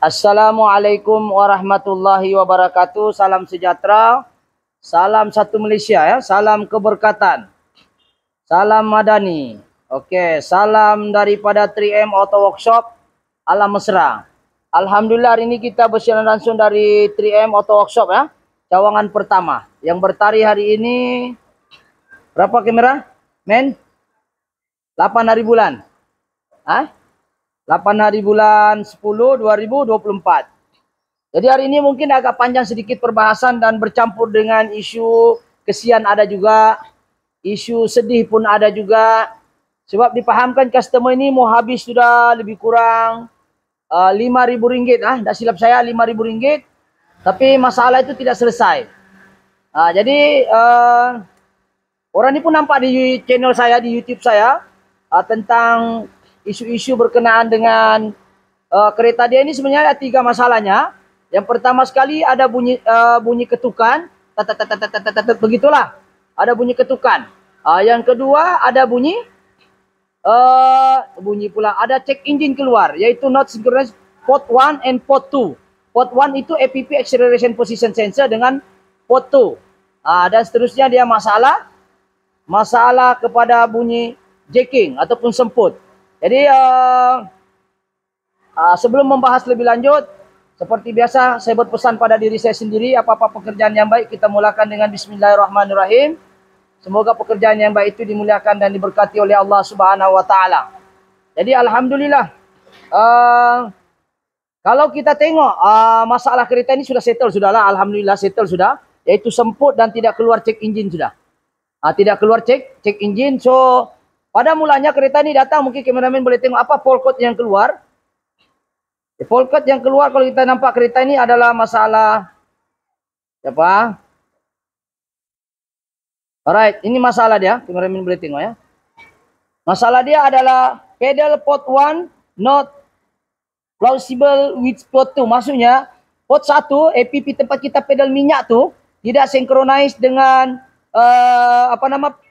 Assalamualaikum warahmatullahi wabarakatuh. Salam sejahtera. Salam satu Malaysia ya. Salam keberkatan. Salam madani. Oke, salam daripada 3M Auto Workshop Alam Mesra. Alhamdulillah hari ini kita bersiaran langsung dari 3M Auto Workshop ya. Cawangan pertama. Yang bertari hari ini berapa kamera? Men? 8 hari bulan. Hah? 8 hari bulan 10 2024. Jadi hari ini mungkin agak panjang sedikit perbahasan dan bercampur dengan isu kesian ada juga, isu sedih pun ada juga. Sebab dipahamkan customer ini mau habis sudah lebih kurang RM5.000 tak silap saya RM5.000, tapi masalah itu tidak selesai. Jadi orang ini pun nampak di channel saya, di YouTube saya, tentang isu-isu berkenaan dengan kereta dia ini. Sebenarnya ada 3 masalahnya. Yang pertama sekali ada bunyi ketukan, begitulah, ada bunyi ketukan. Yang kedua ada bunyi pula ada check engine keluar, yaitu not synchronized port 1 and port 2. Port 1 itu APP acceleration position sensor dengan port 2. Dan seterusnya dia masalah kepada bunyi jacking ataupun semput. Jadi sebelum membahas lebih lanjut, seperti biasa saya berpesan pada diri saya sendiri, apa-apa pekerjaan yang baik kita mulakan dengan bismillahirrahmanirrahim. Semoga pekerjaan yang baik itu dimuliakan dan diberkati oleh Allah Subhanahu wa taala. Jadi alhamdulillah, kalau kita tengok masalah kereta ini sudah settle sudahlah, alhamdulillah settle sudah, yaitu semput dan tidak keluar check engine sudah. Tidak keluar check engine. So pada mulanya kereta ini datang, mungkin kameramen boleh tengok apa fault code yang keluar. Fault code yang keluar kalau kita nampak kereta ini adalah masalah apa? Alright, ini masalah dia, kameramen boleh tengok ya. Masalah dia adalah pedal port 1 not plausible with port 2. Maksudnya port 1 APP tempat kita pedal minyak tu tidak synchronize dengan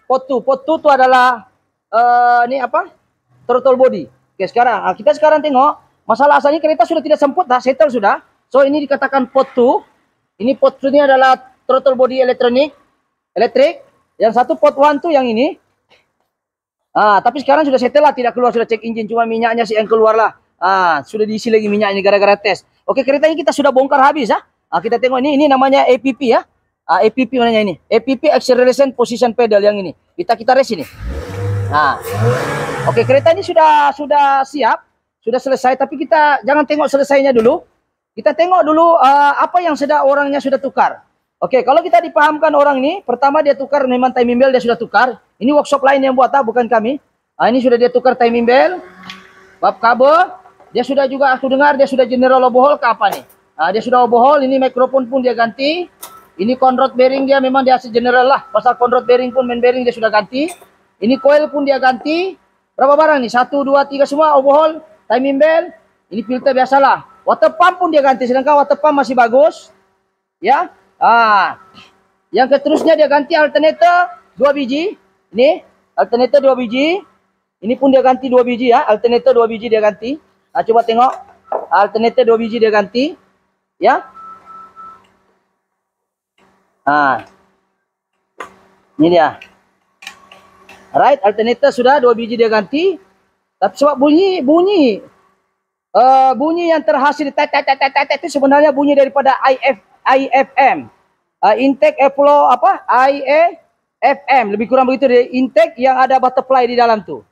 port 2. Port 2 tu adalah ini apa? Throttle body. Oke, sekarang kita tengok masalah asalnya kereta sudah tidak semput dah, settle sudah. So ini dikatakan port 2. Ini port 2 ini adalah throttle body elektrik. Yang satu port 1 tu yang ini. Tapi sekarang sudah settle lah, tidak keluar sudah check engine, cuma minyaknya sih yang keluar lah. Sudah diisi lagi minyaknya gara-gara tes. Oke, kereta ini kita sudah bongkar habis ya. Kita tengok ini namanya APP ya. APP mananya ini? APP acceleration position pedal yang ini. Kita race ini. Oke, kereta ini sudah siap, sudah selesai, tapi kita jangan tengok selesainya dulu. Kita tengok dulu apa yang orangnya sudah tukar. Oke, kalau kita dipahamkan orang ini, pertama dia tukar memang timing belt, dia sudah tukar. Ini workshop lain yang buat, bukan kami. Ini sudah dia tukar timing belt, bab kabel. Dia sudah juga, aku dengar dia sudah general overhaul ke apa nih. Dia sudah overhaul, ini mikrofon pun dia ganti. Ini conrod bearing dia memang dia general lah. Pasal conrod bearing pun main bearing dia sudah ganti. Ini coil pun dia ganti. Berapa barang nih? 1, 2, 3 semua overhaul. Timing belt. Ini filter biasalah. Water pump pun dia ganti. Sedangkan water pump masih bagus. Ya. Yang keterusnya dia ganti alternator 2 biji. Ini alternator 2 biji. Ini pun dia ganti 2 biji ya. Alternator 2 biji dia ganti. Coba tengok. Alternator 2 biji dia ganti. Ya. Ini dia. Alright, alternator sudah 2 biji dia ganti. Tapi sebab bunyi yang terhasil itu sebenarnya bunyi daripada IFM. Intake airflow IAFM, lebih kurang begitu dia, intake yang ada butterfly di dalam tu.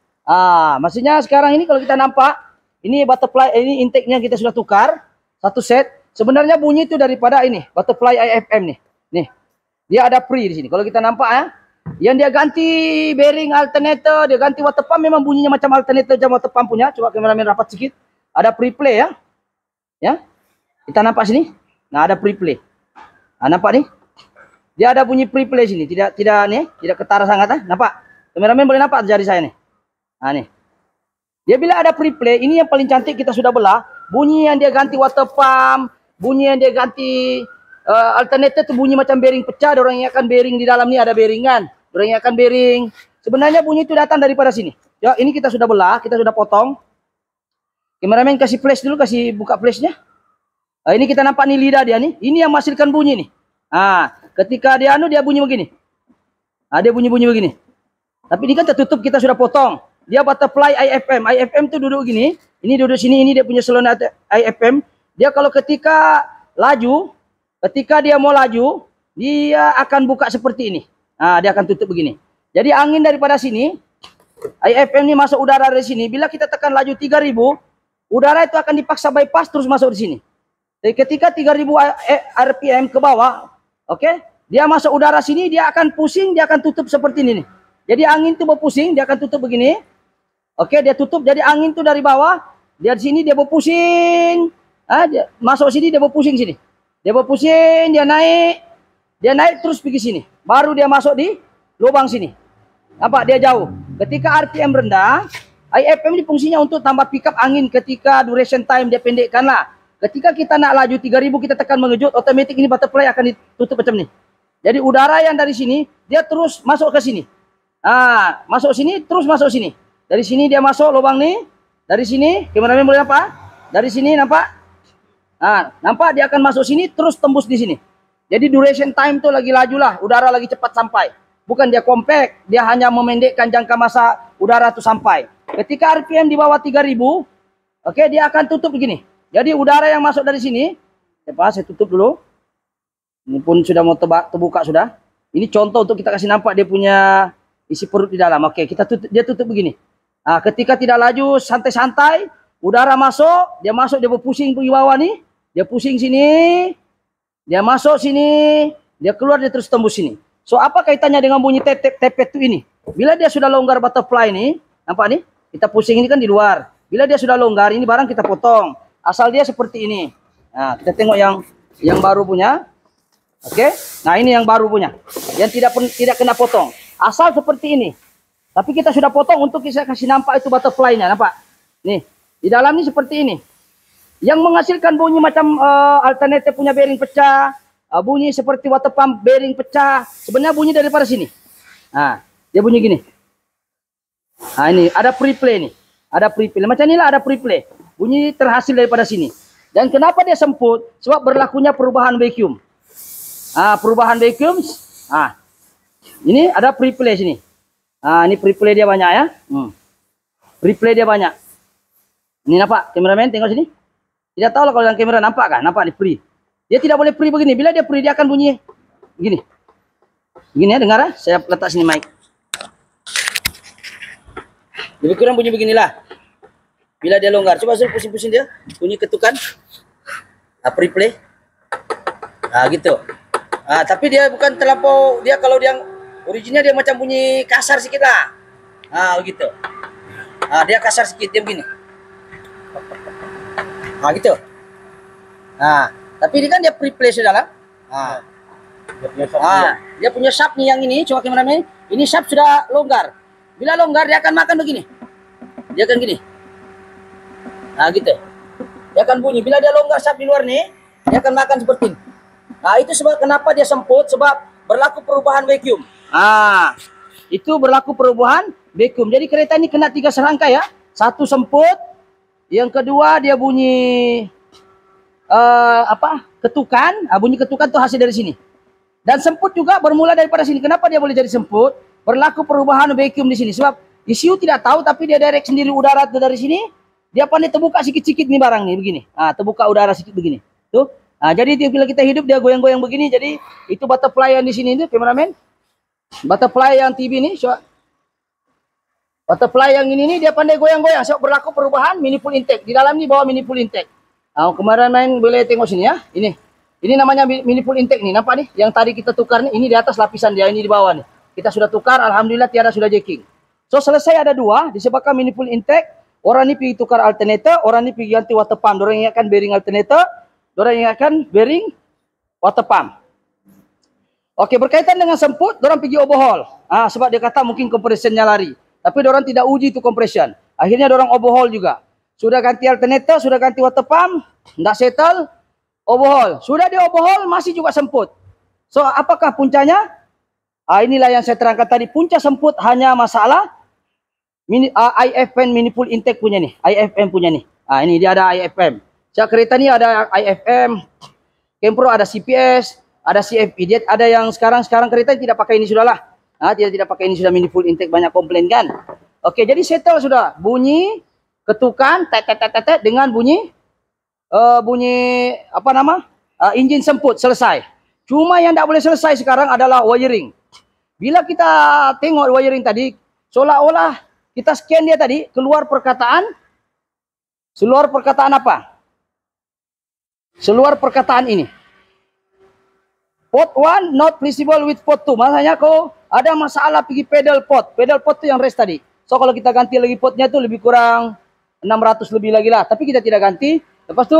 Maksudnya sekarang ini kalau kita nampak, ini butterfly, ini intake-nya kita sudah tukar satu set. Sebenarnya bunyi itu daripada ini butterfly IFM nih. Nih. Dia ada pre di sini. Kalau kita nampak ya, yang dia ganti bearing alternator, dia ganti water pump, memang bunyinya macam alternator jam water pump punya. Coba kameramen rapat sedikit. Ada pre-play ya. Ya. Kita nampak sini. Nah, ada pre-play. Nampak nih? Dia ada bunyi pre-play sini. Tidak ketara sangat nampak? Kameramen boleh nampak jari saya nih. Nih. Dia bila ada pre-play, ini yang paling cantik kita sudah belah. Bunyi yang dia ganti water pump, bunyi yang dia ganti alternator tu bunyi macam bearing pecah. Orang yang akan bearing di dalam ni ada bearing kan. Orang yang akan bearing. Sebenarnya bunyi itu datang daripada sini. Ya, ini kita sudah belah, kita sudah potong. Kameramen kasih flash dulu, kasih buka flashnya. Ini kita nampak nih lidah dia nih. Ini yang menghasilkan bunyi nih. Ketika dia dia bunyi begini. Dia bunyi-bunyi begini. Tapi ini kan tertutup, kita sudah potong. Dia butterfly IFM. IFM tuh duduk gini. Ini duduk sini, ini dia punya saluran IFM. Dia kalau ketika laju, ketika dia mau laju, dia akan buka seperti ini. Dia akan tutup begini. Jadi angin daripada sini, IFM ini masuk udara dari sini. Bila kita tekan laju 3000, udara itu akan dipaksa bypass terus masuk di sini. Jadi ketika 3000 RPM ke bawah, oke, dia masuk udara sini, dia akan pusing, dia akan tutup seperti ini nih. Jadi angin itu berpusing, dia akan tutup begini. Oke, dia tutup. Jadi angin itu dari bawah, dia di sini dia berpusing. Dia masuk sini, dia berpusing sini. Dia berpusing, dia naik terus pergi sini. Baru dia masuk di lubang sini. Nampak dia jauh. Ketika RPM rendah, IFM ini fungsinya untuk tambah pickup angin ketika duration time dia pendekkan lah. Ketika kita nak laju 3000, kita tekan mengejut, otomatis ini butterfly akan ditutup macam ni. Jadi udara yang dari sini, dia terus masuk ke sini. Masuk sini, terus masuk sini. Dari sini dia masuk lubang ni. Dari sini, kameramen boleh nampak? Dari sini nampak? Nampak dia akan masuk sini, terus tembus di sini. Jadi duration time tu lagi laju lah, udara lagi cepat sampai. Bukan dia compact, dia hanya memendekkan jangka masa udara tu sampai. Ketika RPM di bawah 3000, oke, dia akan tutup begini. Jadi udara yang masuk dari sini, saya tutup dulu. Ini pun sudah mau terbuka sudah. Ini contoh untuk kita kasih nampak dia punya isi perut di dalam. Oke, kita tutup, dia tutup begini. Ketika tidak laju, santai-santai, udara masuk, dia berpusing pergi bawah nih. Dia pusing sini, dia masuk sini, dia keluar, dia terus tembus sini. So, apa kaitannya dengan bunyi tepet itu ini? Bila dia sudah longgar butterfly ini, nampak nih? Kita pusing ini kan di luar. Bila dia sudah longgar, ini barang kita potong. Asal dia seperti ini. Kita tengok yang baru punya. Oke. Nah, ini yang baru punya. Yang tidak kena potong. Asal seperti ini. Tapi kita sudah potong untuk kita kasih nampak itu butterfly-nya, nampak? Nih, di dalam ini seperti ini. Yang menghasilkan bunyi macam alternatif punya bearing pecah, bunyi seperti water pump bearing pecah, sebenarnya bunyi daripada sini. Dia bunyi gini. Ini ada preplay nih. Ada preplay. Macam inilah ada preplay. Bunyi terhasil daripada sini. Dan kenapa dia semput? Sebab berlakunya perubahan vacuum. Perubahan vacuum. Ini ada preplay sini. Ini preplay dia banyak ya. Preplay dia banyak. Ini nampak kameramen, tengok sini. Tidak tahu lah kalau dalam kamera nampak kan? Nampak di free. Dia tidak boleh free begini. Bila dia free dia akan bunyi begini. Begini ya, dengar ya. Saya letak sini mic. Lebih kurang bunyi beginilah. Bila dia longgar, coba suruh pusing-pusing dia, bunyi ketukan. Preplay. Gitu. Tapi dia bukan terlampau, dia kalau dia originnya dia macam bunyi kasar sikit lah. Begitu. Dia kasar sikit, dia begini. Gitu. Tapi ini kan dia preplay sudah lah. Dia punya shaft nih yang ini, coba kameramen. Ini shaft sudah longgar. Bila longgar dia akan makan begini. Dia akan gini. Gitu. Dia akan bunyi. Bila dia longgar shaft di luar nih, dia akan makan seperti ini. Itu sebab kenapa dia semput, sebab berlaku perubahan vacuum. Itu berlaku perubahan vacuum. Jadi kereta ini kena 3 serangkai ya. Satu semput, yang kedua dia bunyi ketukan. Bunyi ketukan itu hasil dari sini. Dan semput juga bermula daripada sini. Kenapa dia boleh jadi semput? Berlaku perubahan vacuum di sini. Sebab ECU tidak tahu, tapi dia direct sendiri udara itu dari sini. Dia pandai terbuka sikit-sikit nih barang nih begini. Terbuka udara sedikit begini. Tuh. Jadi bila kita hidup dia goyang-goyang begini. Jadi itu butterfly yang di sini itu kameramen. Butterfly yang TV ini, butterfly yang ini nih dia pandai goyang-goyang. Sebab berlaku perubahan manifold intake. Di dalam ini bawa manifold intake. Kameramen boleh tengok sini ya. Ini namanya manifold intake nih. Nampak nih? Yang tadi kita tukar nih. Ini di atas lapisan dia, ini di bawah nih. Kita sudah tukar, alhamdulillah tiada sudah jacking. So selesai ada 2 disebabkan manifold intake. Orang ni pergi tukar alternator, orang ni pergi ganti water pump. Orang ingatkan bearing alternator, orang ingatkan bearing water pump. Okey, berkaitan dengan semput, orang pergi overhaul. Sebab dia kata mungkin compressionnya lari. Tapi orang tidak uji itu compression. Akhirnya orang overhaul juga. Sudah ganti alternator, sudah ganti water pump, tidak settle, overhaul. Sudah dia overhaul, masih juga semput. So, apakah puncanya? Inilah yang saya terangkan tadi. Punca semput hanya masalah IFM manifold intake punya nih. IFM punya nih. Ini dia ada IFM. Kereta ini ada IFM, Kempro ada CPS, ada CFP. Ada yang sekarang kereta tidak pakai ini sudah lah. Tidak pakai ini sudah, mini full intake, banyak komplain kan. Oke, jadi settle sudah. Bunyi ketukan tet dengan bunyi apa nama? Engine semput, selesai. Cuma yang tidak boleh selesai sekarang adalah wiring. Bila kita tengok wiring tadi, seolah-olah kita scan dia tadi, keluar perkataan apa? Seluar perkataan ini. Port 1 not flexible with port 2. Maksudnya kau ada masalah pergi pedal port. Pedal port itu yang rest tadi. So kalau kita ganti lagi portnya itu lebih kurang 600 lebih lagi lah. Tapi kita tidak ganti. Lepas tu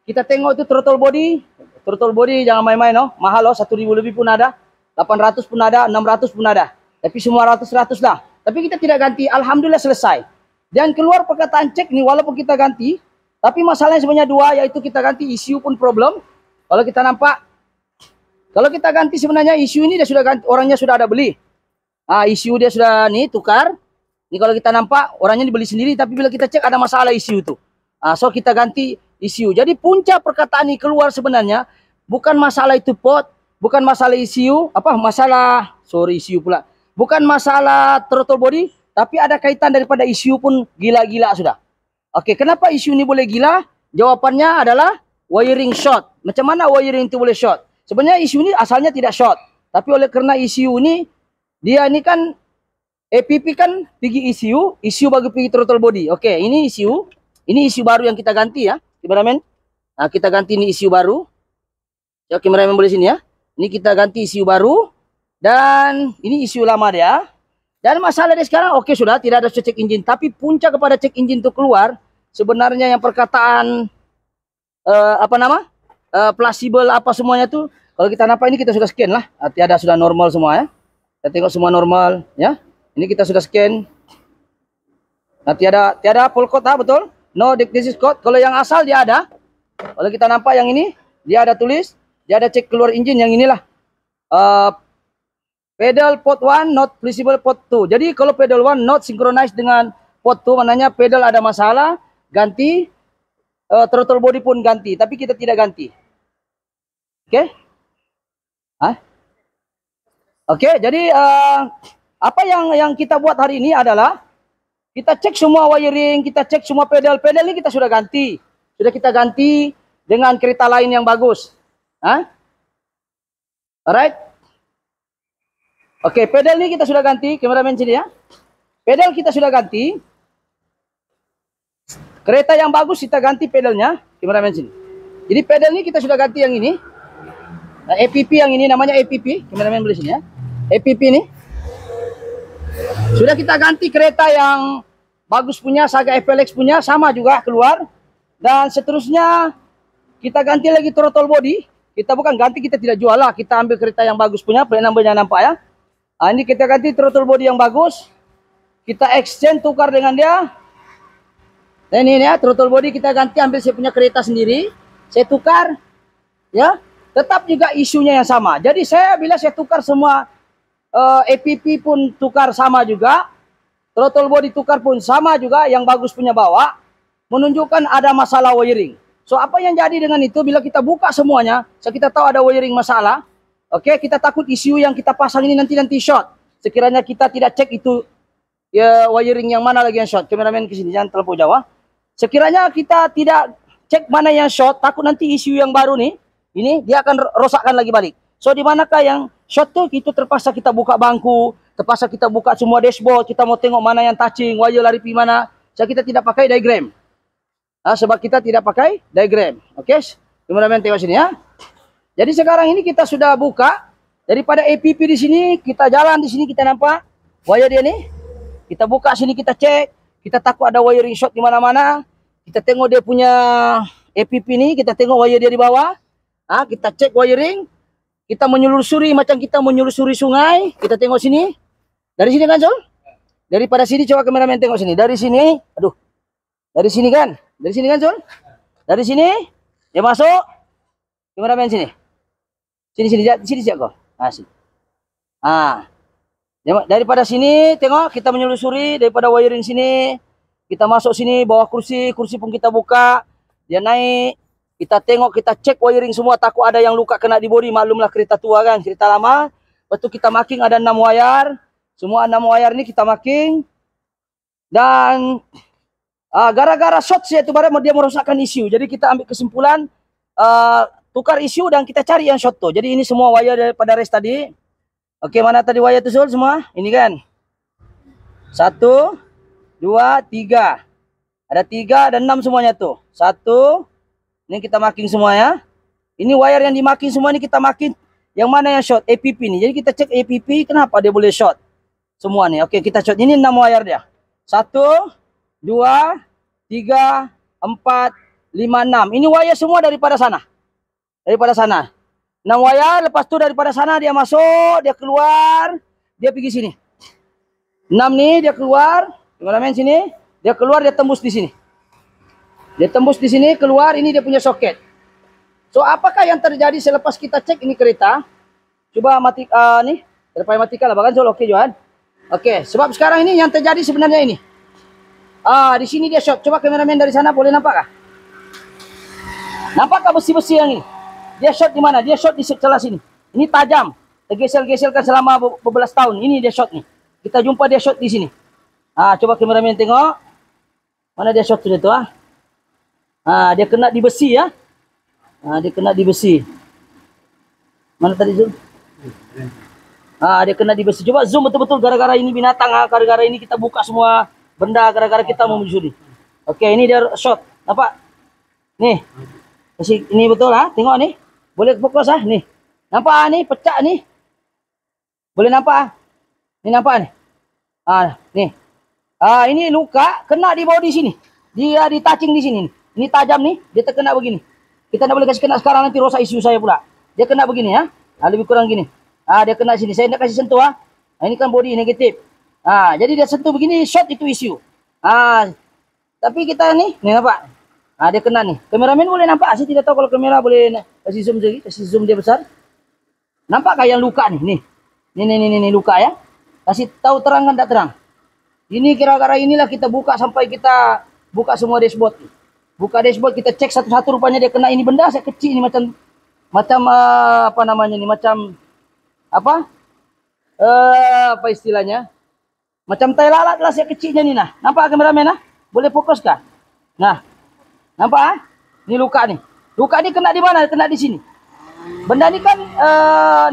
kita tengok itu throttle body. Throttle body jangan main-main no. Mahal loh, 1.000 lebih pun ada. 800 pun ada, 600 pun ada. Tapi semua 100 lah. Tapi kita tidak ganti. Alhamdulillah selesai. Dan keluar perkataan cek ni walaupun kita ganti. Tapi masalahnya sebenarnya dua, yaitu kita ganti ECU pun problem. Kalau kita nampak, kalau kita ganti sebenarnya ECU ini dia sudah ganti, orangnya sudah ada beli. ECU dia sudah nih tukar. Ini kalau kita nampak orangnya dibeli sendiri, tapi bila kita cek ada masalah ECU itu. So kita ganti ECU. Jadi punca perkataan ini keluar sebenarnya bukan masalah itu pot, bukan masalah ECU, ECU pula. Bukan masalah throttle body, tapi ada kaitan daripada ECU pun gila-gila sudah. Oke, kenapa isu ini boleh gila? Jawapannya adalah wiring short. Macam mana wiring itu boleh short? Sebenarnya isu ini asalnya tidak short. Tapi oleh kerana ECU ini, dia ini kan, APP kan pergi ECU bagi pergi throttle body. Oke, ini ECU. Ini ECU baru yang kita ganti ya, kameramen. Kita ganti ini ECU baru. Ya, kameramen boleh sini ya. Ini kita ganti ECU baru. Dan ini ECU lama dia. Dan masalah dia sekarang, oke sudah, tidak ada cek engine. Tapi punca kepada cek engine itu keluar, sebenarnya yang perkataan, fleksibel apa semuanya tuh, kalau kita nampak ini kita sudah scan lah. Tiada, sudah normal semua ya. Kita tengok semua normal ya. Ini kita sudah scan. Tiada full code betul. No diagnosis code. Kalau yang asal dia ada. Kalau kita nampak yang ini, dia ada tulis, dia ada cek keluar engine yang inilah. Pedal port 1 not flexible port 2. Jadi kalau pedal 1 not synchronized dengan port 2, maknanya pedal ada masalah, ganti, throttle body pun ganti, tapi kita tidak ganti. Oke? Oke, jadi apa yang kita buat hari ini adalah kita cek semua wiring, kita cek semua pedal ini kita sudah ganti. Sudah kita ganti dengan kereta lain yang bagus. Alright? Oke, pedal ini kita sudah ganti, kameramen sini ya. Pedal kita sudah ganti. Kereta yang bagus kita ganti pedalnya, kameramen sini. Jadi pedal ini kita sudah ganti yang ini. APP yang ini namanya APP, kameramen boleh sini ya. APP ini. Sudah kita ganti kereta yang bagus punya, Saga FLX punya, sama juga keluar. Dan seterusnya kita ganti lagi throttle body. Kita bukan ganti, kita tidak jual lah. Kita ambil kereta yang bagus punya, plate number-nya nampak ya. Ini kita ganti throttle body yang bagus. Kita exchange, tukar dengan dia. Dan ini ya, throttle body kita ganti, ambil saya punya kereta sendiri. Saya tukar. Ya, tetap juga isunya yang sama. Jadi bila saya tukar semua, APP pun tukar sama juga. Throttle body tukar pun sama juga, yang bagus punya bawa. Menunjukkan ada masalah wiring. So apa yang jadi dengan itu, bila kita buka semuanya, kita tahu ada wiring masalah. Oke, kita takut isu yang kita pasang ini nanti short. Sekiranya kita tidak cek itu ya wiring yang mana lagi yang short. Kameramen ke sini, jangan terlalu jauh. Sekiranya kita tidak cek mana yang short, takut nanti isu yang baru nih, ini dia akan rosakkan lagi balik. So di manakah yang short tuh, itu terpaksa kita buka bangku, terpaksa kita buka semua dashboard, kita mau tengok mana yang touching, wire lari pergi mana. Kita tidak pakai diagram. Sebab kita tidak pakai diagram. Oke, kameramen tengok sini ya. Jadi sekarang ini kita sudah buka daripada APP di sini, kita jalan di sini, kita nampak wire dia nih. Kita buka sini, kita cek, kita takut ada wiring short di mana-mana. Kita tengok dia punya APP ini, kita tengok wire dia di bawah. Kita cek wiring, kita menyelusuri macam kita menyelusuri sungai. Kita tengok sini. Dari sini kan, Zul? Daripada sini, coba kameramen tengok sini. Dari sini, dari sini kan? Dari sini kan, Zul? Dari sini, dia masuk. Kameramen sini. Sini siap kau. Sini. Daripada sini, tengok kita menyelusuri daripada wiring sini. Kita masuk sini, bawah kursi pun kita buka. dia naik, kita tengok, kita cek wiring semua, takut ada yang luka kena di body, maklumlah kereta tua kan, kereta lama. Lepas tu kita marking ada 6 wire, semua 6 wire ni kita marking. Dan gara-gara short saya tu barang dia merosakkan isu. Jadi kita ambil kesimpulan, tukar isu dan kita cari yang short tu. Jadi ini semua wire daripada rest tadi. Okey, mana tadi wire tu Zul semua? Ini kan. 1, 2, 3. Ada 3 dan 6 semuanya tuh. 1. Ini kita marking semua ya. Ini wire yang dimarking semua ni kita marking yang mana yang short, APP ni. Jadi kita cek APP kenapa dia boleh short. Semua ni. Okey, kita short. Ini 6 wire dia. 1, 2, 3, 4, 5, 6. Ini wire semua daripada sana. Daripada sana. 6 wire, lepas tu daripada sana dia masuk, dia keluar, dia pergi sini. 6 ni dia keluar, kameramen sini, dia keluar, dia tembus di sini. Dia tembus di sini, keluar, ini dia punya soket. So apakah yang terjadi selepas kita cek ini kereta? Coba mati ni, terpakai matikan lah, bahkan okey Johan. Okey, sebab sekarang ini yang terjadi sebenarnya ini. Di sini dia short. Coba kameramen dari sana boleh nampak kah? Nampakkah besi-besi yang ini? Dia short di mana? Dia short di celah sini. Ini tajam. Tergesel-geselkan selama beberapa tahun. Ini dia short ni. Kita jumpa dia short di sini. Coba kameramen tengok. Mana dia short tu dia tu dia kena di besi ya. Dia kena di besi. Mana tadi Zul? Dia kena di besi. Coba zoom betul-betul gara-gara ini binatang. Gara-gara ini kita buka semua benda gara-gara kita mau mencuri. Okey, ini dia short. Nampak? Nih. Ini betul tengok ni. Boleh fokus ni. Nampak ni pecah ni. Boleh nampak Ni nampak ni. Ni. Ini luka kena di bawah di sini. Dia di touching di sini. Ini tajam ni, dia terkena begini. Kita tak boleh kasih kena sekarang nanti rosak isu saya pula. Dia kena begini ya. Lebih kurang gini. Dia kena sini. Saya nak kasih sentuh ini kan body negatif. Jadi dia sentuh begini, short itu isu. Tapi kita ni nampak. Dia kena ni. Kameramen boleh nampak? Saya tidak tahu kalau kamera boleh kasih zoom lagi, kasih zoom dia besar. Nampakkah yang luka ni? Ni luka ya. Kasih tahu terang kan tak terang. Ini kira-kira inilah kita buka sampai kita buka semua dashboard. Buka dashboard kita cek satu-satu, rupanya dia kena ini benda saya kecil ni macam apa namanya ni, macam apa? Apa istilahnya? Macam tai lalat lah saya kecilnya ni nah. Nampak kameramen Boleh fokus kah? Nah. Nampak Ini luka ni. Luka ni kena di mana? Kena di sini. Benda ni kan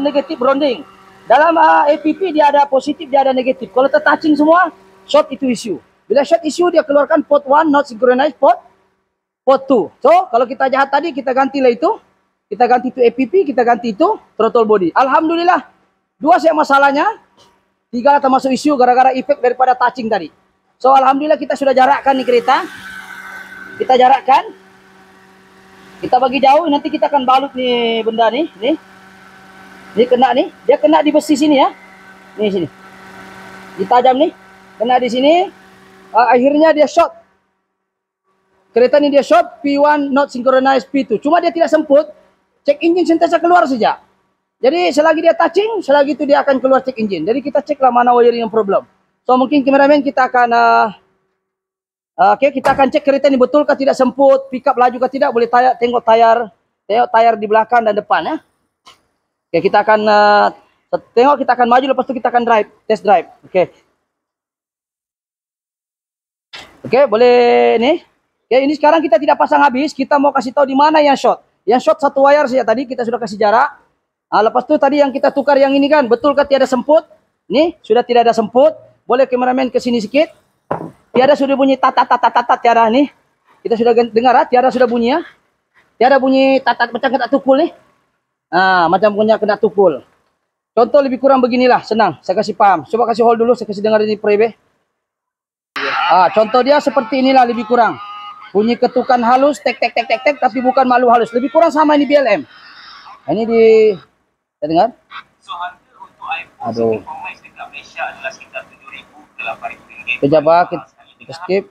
negatif bonding. Dalam APP dia ada positif, dia ada negatif. Kalau tertouching semua, short itu isu. Bila short isu dia keluarkan port 1 not synchronized, port 2. So, kalau kita jahat tadi kita gantilah itu. Kita ganti itu APP, kita ganti itu throttle body. Alhamdulillah. 2 saya masalahnya. 3 termasuk isu gara-gara efek daripada touching tadi. So, alhamdulillah kita sudah jarakkan nih kereta. Kita jarakkan. Kita bagi jauh, nanti kita akan balut nih benda nih. Ini kena nih. Dia kena di besi sini ya. Nih sini. Ditajam nih. Kena di sini. Akhirnya dia short. Kereta ini dia short. P1 not synchronized P2. Cuma dia tidak semput. Check engine sentiasa keluar saja. Jadi selagi dia touching, selagi itu dia akan keluar check engine. Jadi kita ceklah mana wiring yang problem. So mungkin kameramen kita akan kita akan cek kereta ini betulkah tidak semput, pick up laju kah tidak, boleh tengok tayar di belakang dan depan ya. Kita akan tengok, kita akan maju, lepas itu kita akan test drive. Boleh nih. Ini sekarang kita tidak pasang habis, kita mau kasih tahu di mana yang short. Yang short satu wire saja tadi kita sudah kasih jarak. Lepas itu tadi yang kita tukar yang ini kan, betulkah tiada semput? Nih, sudah tidak ada semput. Boleh kameramen ke sini sedikit. Tiada sudah bunyi tat tiada nih. Kita sudah dengar tiada sudah bunyi ya. Tiada bunyi tat macam kena tukul nih. Macam punya kena tukul. Contoh lebih kurang beginilah, senang. Saya kasih paham. Coba kasih hold dulu, saya kasih dengar ini prebe. Contoh dia seperti inilah lebih kurang. Bunyi ketukan halus, tek tapi bukan malu halus. Lebih kurang sama ini BLM. Ini di saya dengar. Aduh. Kejap kita skip.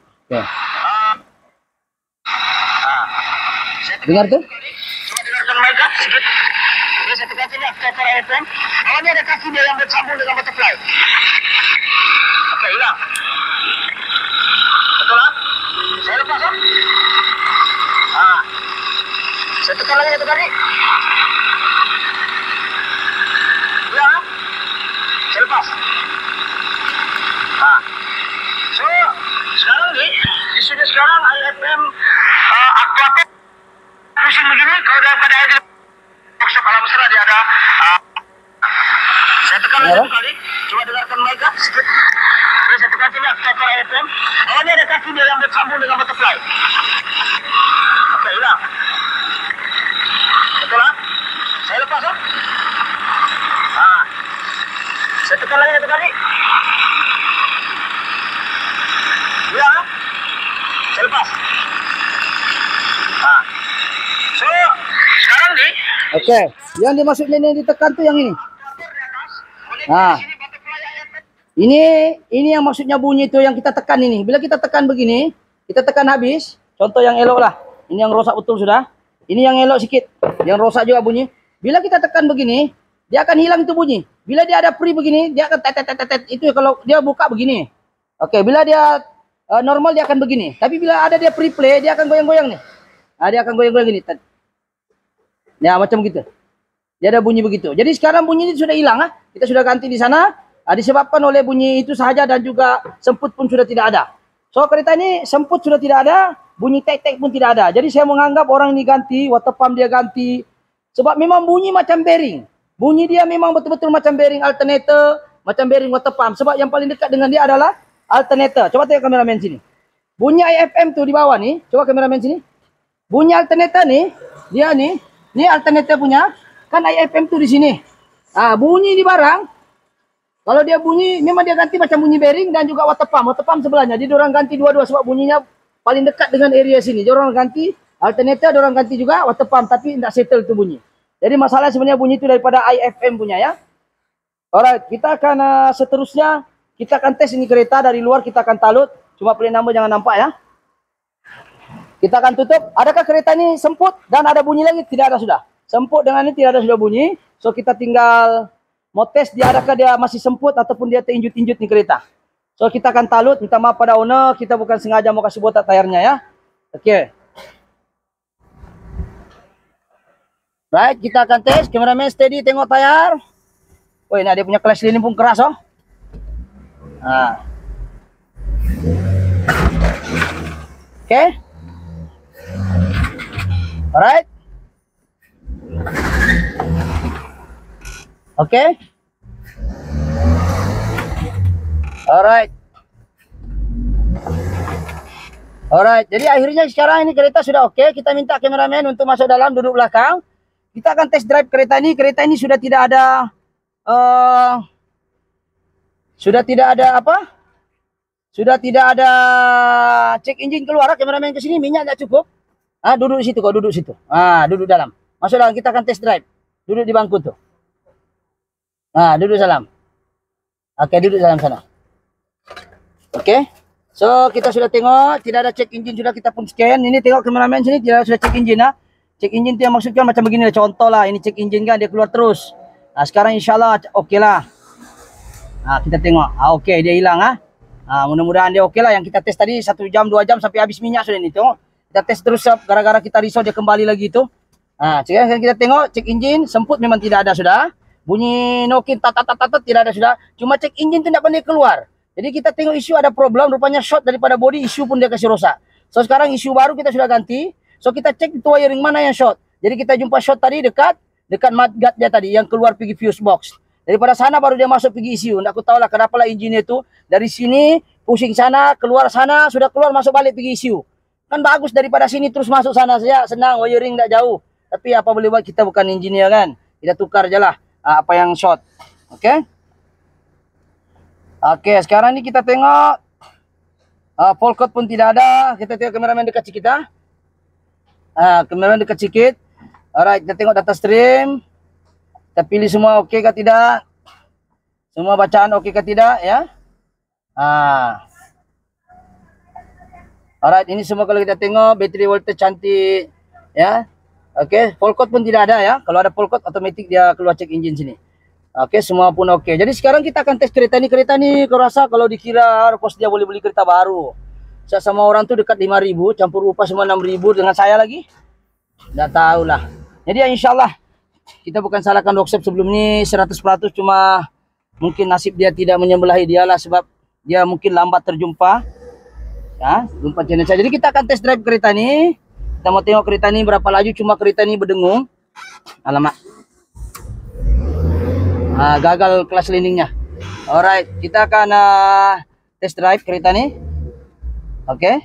Dengar tuh? Coba dengarkan mereka sedikit. Ini satu kaki ni aktor FM. Bawahnya ada kaki dia yang bersambung dengan butterfly. Hilang. Betul lah? Saya lepas Saya tekan lagi itu tadi. Ya, saya lepas. Nah, so sekarang nih, isunya sekarang IFM aktuatif pusing begini. Kalau dalam keadaan di workshop alam mesra dia ada. Saya tekan lagi satu kali. Coba dengarkan mereka sedikit. Terus saya tekan sini aktuator IFM. Oh, ini ada kaki dia yang bersambung dengan butterfly. Oke, hilang. Betul lah. Saya lepas lah. Nah, saya tekan lagi satu kali. Hilang lah. Saya lepas. Nah, so sekarang nih. Oke, yang dimaksudnya ini ditekan tuh yang ini. Nah, ini yang maksudnya bunyi itu yang kita tekan ini. Bila kita tekan begini, kita tekan habis. Contoh yang elok lah. Ini yang rosak betul sudah. Ini yang elok sikit. Yang rosak juga bunyi. Bila kita tekan begini, dia akan hilang itu bunyi. Bila dia ada free begini, dia akan tet. Itu kalau dia buka begini. Oke, bila dia normal dia akan begini. Tapi bila ada dia free play, dia akan goyang-goyang nih. Nah, dia akan goyang-goyang gini. Ya, macam gitu. Dia ada bunyi begitu. Jadi sekarang bunyi itu sudah hilang. Kita sudah ganti di sana. Disebabkan oleh bunyi itu sahaja dan juga semput pun sudah tidak ada. So kereta ini semput sudah tidak ada. Bunyi tek-tek pun tidak ada. Jadi saya menganggap orang ini ganti. Water pump dia ganti. Sebab memang bunyi macam bearing. Bunyi dia memang betul-betul macam bearing alternator. Macam bearing water pump. Sebab yang paling dekat dengan dia adalah alternator. Coba tengok kameramen sini. Bunyi IFM tuh di bawah nih. Coba kameramen sini. Bunyi alternator nih. Dia nih. Ini alternator punya. Kan IFM tuh di sini. Bunyi di barang. Kalau dia bunyi, memang dia ganti macam bunyi bearing dan juga water pump. Water pump sebelahnya. Jadi orang ganti dua-dua sebab bunyinya paling dekat dengan area sini. Jadi orang ganti alternator, orang ganti juga water pump. Tapi tidak settle itu bunyi. Jadi masalah sebenarnya bunyi itu daripada IFM punya ya. Alright, kita akan seterusnya. Kita akan tes ini kereta dari luar. Kita akan talut. Cuma plate number jangan nampak ya. Kita akan tutup. Adakah kereta ini semput dan ada bunyi lagi? Tidak ada sudah. Semput dengan ini tidak ada sudah bunyi. So kita tinggal mau tes dia adakah dia masih semput ataupun dia terinjut-injut nih kereta. So kita akan talut. Minta maaf pada owner. Kita bukan sengaja mau kasih botak tayarnya ya. Oke. Right. Kita akan tes. Cameraman steady tengok tayar. Woi, nah dia punya clash ini pun keras oh. Oke. Alright. Oke. Alright. Alright. Jadi akhirnya sekarang ini kereta sudah oke. Kita minta kameramen untuk masuk dalam, duduk belakang. Kita akan test drive kereta ini. Kereta ini sudah tidak ada sudah tidak ada apa? Sudah tidak ada cek engine keluar. Kameramen ke sini, minyak tidak cukup. Duduk di situ kok, duduk situ. Duduk dalam. Masuk dalam, kita akan test drive. Duduk di bangku tuh. Duduk dalam. Oke, duduk dalam sana. Oke. So, kita sudah tengok, tidak ada cek engine, sudah kita pun scan. Ini tengok kameramen sini, tidak sudah cek engine. Cek engine itu yang maksudnya macam begini. Contoh lah, ini cek engine kan, dia keluar terus. Sekarang insya Allah oke lah. Kita tengok. Oke, dia hilang. Mudah-mudahan dia oke lah. Yang kita tes tadi 1 jam, 2 jam sampai habis minyak sudah ini. Tengok. Kita tes terus gara-gara kita risau dia kembali lagi itu. Sekarang kita tengok cek engine, semput memang tidak ada sudah. Bunyi nokin tat tidak ada sudah. Cuma cek engine tidak pandai keluar. Jadi kita tengok isu ada problem, rupanya short daripada body, isu pun dia kasih rosak. So sekarang isu baru kita sudah ganti. So kita cek itu wiring mana yang short. Jadi kita jumpa short tadi dekat mudguard dia tadi yang keluar pergi fuse box. Daripada sana baru dia masuk pergi ECU. Nggak aku tahu lah kenapa lah engine itu dari sini pusing sana, keluar sana, sudah keluar masuk balik pergi ECU. Kan bagus daripada sini terus masuk sana saja, senang, wiring tidak jauh. Tapi apa boleh buat, kita bukan engineer kan. Kita tukar aja lah apa yang short. Oke. Oke, sekarang ini kita tengok fault code pun tidak ada. Kita tengok kameramen dekat sikit kameramen dekat sikit. Alright, kita tengok data stream. Kita pilih semua oke kah tidak? Semua bacaan oke kah tidak ya? Alright, ini semua kalau kita tengok battery voltage cantik ya. Oke, fault code pun tidak ada ya. Kalau ada fault code otomatis dia keluar cek engine sini. Oke, semua pun oke. Jadi sekarang kita akan tes kereta ini. Kereta ini kau rasa kalau dikira kos dia boleh beli kereta baru. Saya sama orang tuh dekat 5.000, campur upah semua 6.000 dengan saya lagi. Nggak tahu lah. Jadi ya insya Allah kita bukan salahkan Doksep sebelum ini 100%, cuma mungkin nasib dia tidak menyembelahi dia lah, sebab dia mungkin lambat terjumpa. Ya, jumpa channel saya. Jadi kita akan test drive kereta ini. Kita mau tengok kereta ini berapa laju, cuma kereta ini berdengung. Alamak. Gagal kelas landingnya. Alright, kita akan test drive kereta ini. Oke.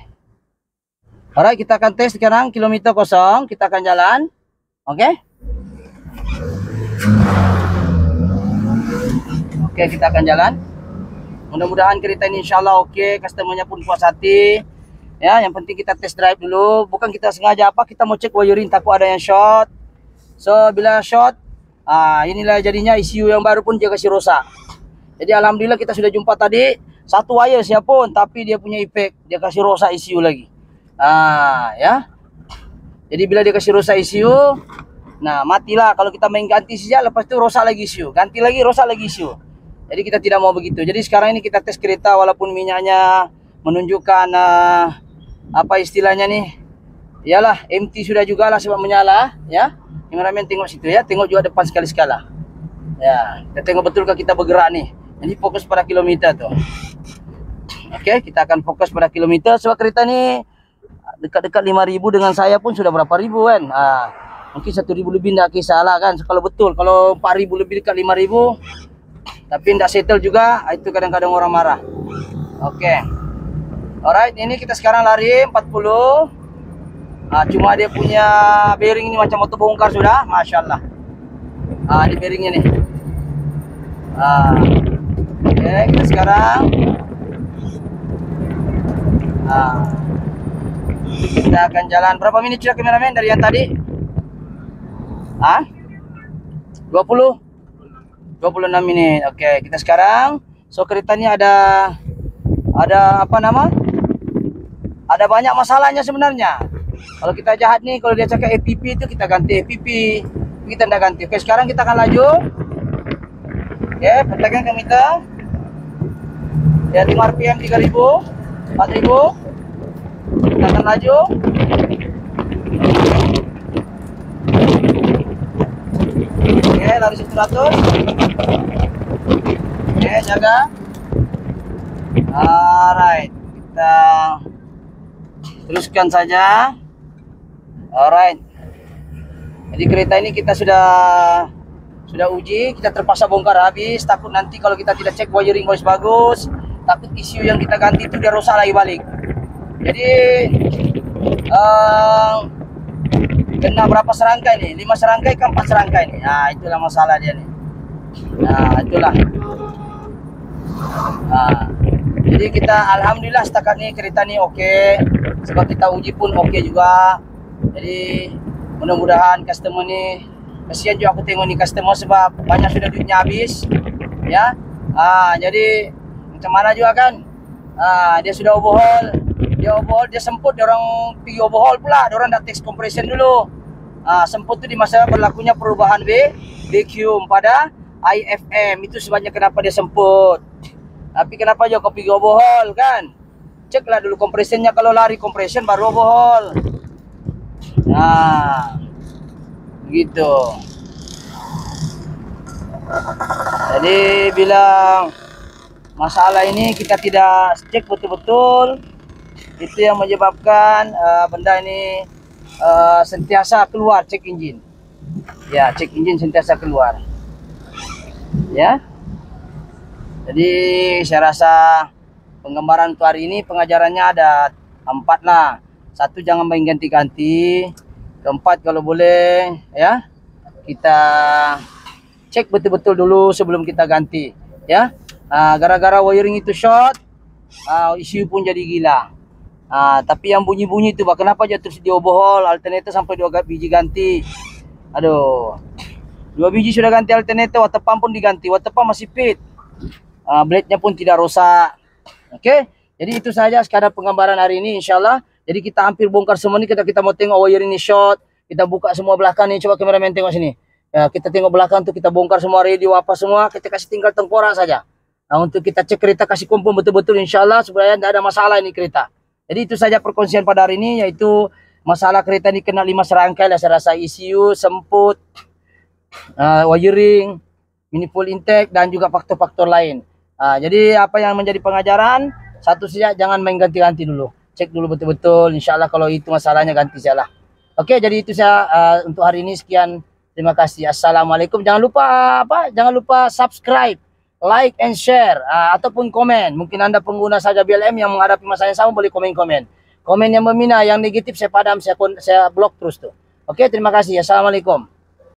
Alright, kita akan tes sekarang kilometer kosong. Kita akan jalan. Oke. Oke, kita akan jalan. Mudah-mudahan kereta ini insya Allah oke. Customernya pun puas hati. Ya, yang penting kita test drive dulu. Bukan kita sengaja apa, kita mau cek wiring takut ada yang short. So, bila short, inilah jadinya ECU yang baru pun dia kasih rosak. Jadi alhamdulillah kita sudah jumpa tadi. Satu wire siapun, tapi dia punya efek. Dia kasih rosak ECU lagi. Ya. Jadi bila dia kasih rosak ECU, nah matilah. Kalau kita main ganti saja, lepas itu rosak lagi ECU, ganti lagi rosak lagi ECU. Jadi kita tidak mau begitu. Jadi sekarang ini kita tes kereta walaupun minyaknya menunjukkan apa istilahnya nih, iyalah empty sudah juga lah sebab menyala. Ya, kameramen tengok situ ya, tengok juga depan sekali-sekala. Ya, kita tengok betulkah kita bergerak nih. Jadi fokus pada kilometer tuh. Oke, kita akan fokus pada kilometer sebab kereta ini dekat-dekat 5.000 dengan saya pun sudah berapa ribu kan. Mungkin 1.000 lebih tidak kisah lah kan. Kalau betul, kalau 4.000 lebih dekat 5.000 tapi tidak settle juga, itu kadang-kadang orang marah. Oke. Alright, ini kita sekarang lari 40. Cuma dia punya bearing ini macam motor bongkar sudah, Masya Allah. Di bearingnya nih. Oke, kita sekarang kita akan jalan. Berapa menit sudah kameramen dari yang tadi? 26 menit. Oke, kita sekarang keretanya ada apa nama? Ada banyak masalahnya sebenarnya. Kalau kita jahat nih, kalau dia cakap APP itu kita ganti APP. Kita tidak ganti. Oke, sekarang kita akan laju. Oke, petakan kilometer. Ya, 5 RPM 3.000, 4.000. Kita akan laju. Oke, lari 100. Oke, jaga. Alright, kita teruskan saja. Alright. Jadi kereta ini kita sudah uji, kita terpaksa bongkar habis. Takut nanti kalau kita tidak cek wiring bagus, takut ECU yang kita ganti itu dia rusak lagi balik. Jadi kena berapa serangkai nih? 5 serangkai ke 4 serangkai nih. Nah, itulah masalah dia nih. Nah, itulah. Jadi kita alhamdulillah setakat ini kereta nih oke. Sebab kita uji pun oke juga. Jadi mudah-mudahan customer nih, kasihan juga aku tengok nih customer sebab banyak sudah duitnya habis. Ya. Jadi macam mana juga kan? Dia sudah overhaul. Dia semput, dia orang pergi overhaul pula, dia orang dah test compression dulu. Semput tu di masa berlakunya perubahan vacuum pada IFM, itu sebabnya kenapa dia semput. Tapi kenapa juga kau pergi overhaul kan? Ceklah dulu compressionnya, kalau lari compression baru overhaul. Begitu. Jadi bilang masalah ini kita tidak cek betul-betul, itu yang menyebabkan benda ini sentiasa keluar cek engine. Ya, cek engine sentiasa keluar. Ya. Jadi saya rasa penggambaran untuk hari ini pengajarannya ada 4 lah. 1, jangan main ganti-ganti. Keempat, kalau boleh ya kita cek betul-betul dulu sebelum kita ganti. Ya. Gara-gara wiring itu short, ECU pun jadi gila. Tapi yang bunyi-bunyi itu kenapa dia terus di overhaul alternator sampai 2 biji ganti. Aduh. 2 biji sudah ganti alternator, water pump pun diganti. Water pump masih fit. Blade-nya pun tidak rosak. Oke. Jadi itu saja sekadar penggambaran hari ini insyaallah. Jadi kita hampir bongkar semua ini, kita mau tengok wiring ini short. Kita buka semua belakang nih, coba kameramen tengok sini. Ya, kita tengok belakang tuh, kita bongkar semua radio apa semua, kita kasih tinggal tengkorak saja. Untuk kita cek kereta, kasih kompon betul-betul insyaallah supaya tidak ada masalah ini kereta. Jadi itu saja perkongsian pada hari ini, yaitu masalah kereta ini kena 5 serangkai lah saya rasa, ECU, semput, wiring, manifold intake, dan juga faktor-faktor lain. Jadi apa yang menjadi pengajaran, satu saja, jangan main ganti-ganti dulu. Cek dulu betul-betul, insya Allah kalau itu masalahnya ganti saja lah. Oke, jadi itu saya untuk hari ini, sekian. Terima kasih. Assalamualaikum. Jangan lupa subscribe, like and share, ataupun komen. Mungkin Anda pengguna saja BLM yang menghadapi masalah yang sama, boleh komen-komen. Komen yang memina, yang negatif saya padam, saya blok terus tuh. Oke, terima kasih. Assalamualaikum.